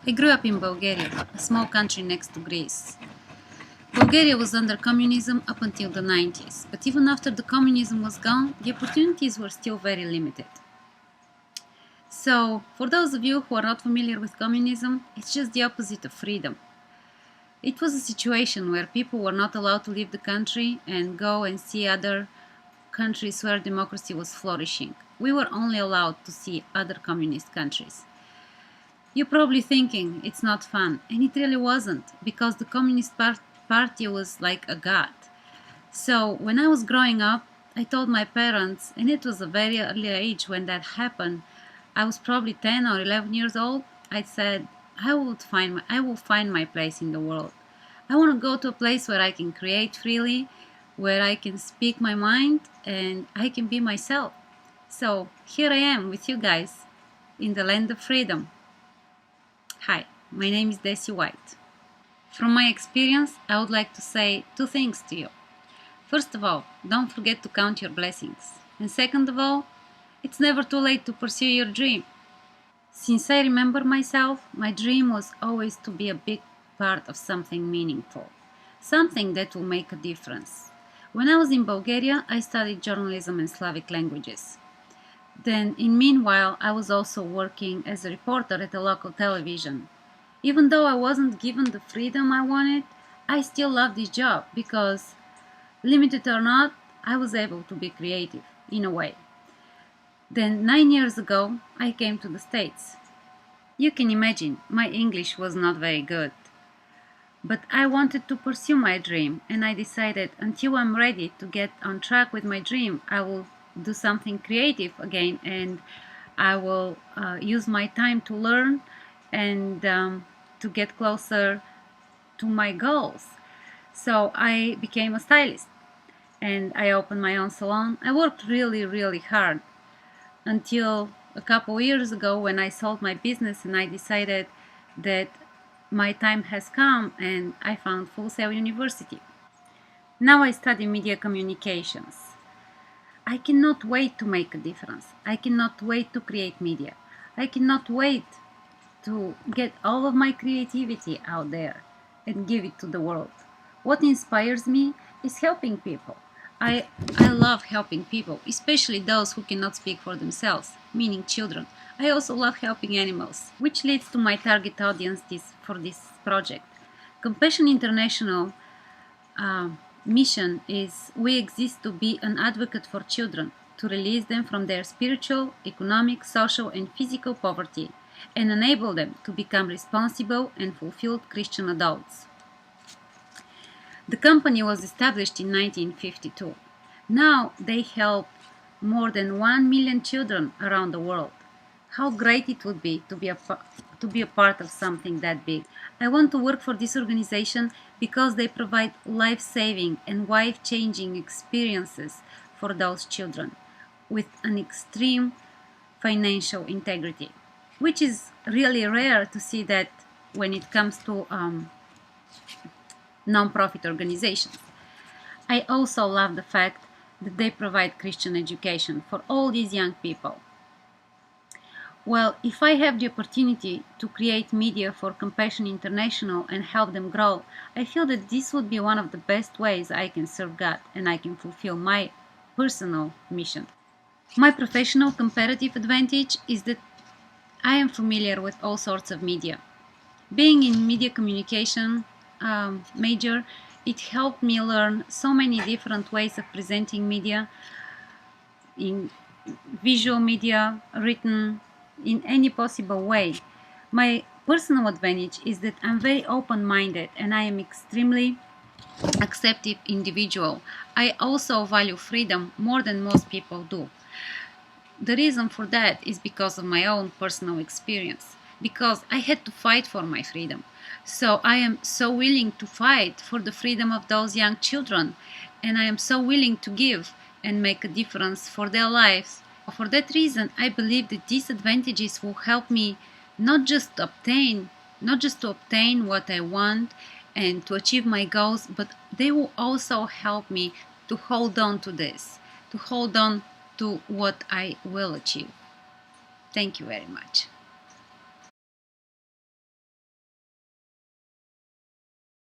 I grew up in Bulgaria, a small country next to Greece. Bulgaria was under communism up until the 90s, but even after the communism was gone, the opportunities were still very limited. So, for those of you who are not familiar with communism, it's just the opposite of freedom. It was a situation where people were not allowed to leave the country and go and see other countries where democracy was flourishing. We were only allowed to see other communist countries. You're probably thinking it's not fun, and it really wasn't, because the Communist Party was like a god. So when I was growing up, I told my parents, and it was a very early age when that happened, I was probably 10 or 11 years old, I said, I will find my place in the world. I want to go to a place where I can create freely, where I can speak my mind, and I can be myself. So here I am with you guys in the land of freedom. Hi, my name is Desi White. From my experience, I would like to say two things to you. First of all, don't forget to count your blessings. And second of all, it's never too late to pursue your dream. Since I remember myself, my dream was always to be a big part of something meaningful, something that will make a difference. When I was in Bulgaria, I studied journalism and Slavic languages. Then, meanwhile, I was also working as a reporter at a local television. Even though I wasn't given the freedom I wanted, I still loved this job because, limited or not, I was able to be creative, in a way. Then, 9 years ago, I came to the States. You can imagine, my English was not very good. But I wanted to pursue my dream, and I decided until I'm ready to get on track with my dream, I will do something creative again, and I will use my time to learn and to get closer to my goals. So I became a stylist and I opened my own salon. I worked really hard until a couple years ago when I sold my business and I decided that my time has come and I found Full Sail University. Now I study media communications. I cannot wait to make a difference. I cannot wait to create media. I cannot wait to get all of my creativity out there and give it to the world. What inspires me is helping people. I love helping people, especially those who cannot speak for themselves, meaning children. I also love helping animals, which leads to my target audience for this project. Compassion International mission is we exist to be an advocate for children, to release them from their spiritual, economic, social and physical poverty and enable them to become responsible and fulfilled Christian adults. The company was established in 1952. Now they help more than 1 million children around the world. How great it would be to be a part of something that big. I want to work for this organization because they provide life-saving and life-changing experiences for those children with an extreme financial integrity, which is really rare to see that when it comes to non-profit organizations. I also love the fact that they provide Christian education for all these young people. Well, if I have the opportunity to create media for Compassion International and help them grow, I feel that this would be one of the best ways I can serve God and I can fulfill my personal mission. My professional comparative advantage is that I am familiar with all sorts of media. Being in media communication major, it helped me learn so many different ways of presenting media, in visual media, written, in any possible way. My personal advantage is that I'm very open-minded and I am extremely accepting individual. I also value freedom more than most people do. The reason for that is because of my own personal experience, because I had to fight for my freedom. So I am so willing to fight for the freedom of those young children, and I am so willing to give and make a difference for their lives. For that reason, I believe that these advantages will help me not just to obtain what I want and to achieve my goals, but they will also help me to hold on to this, to hold on to what I will achieve. Thank you very much.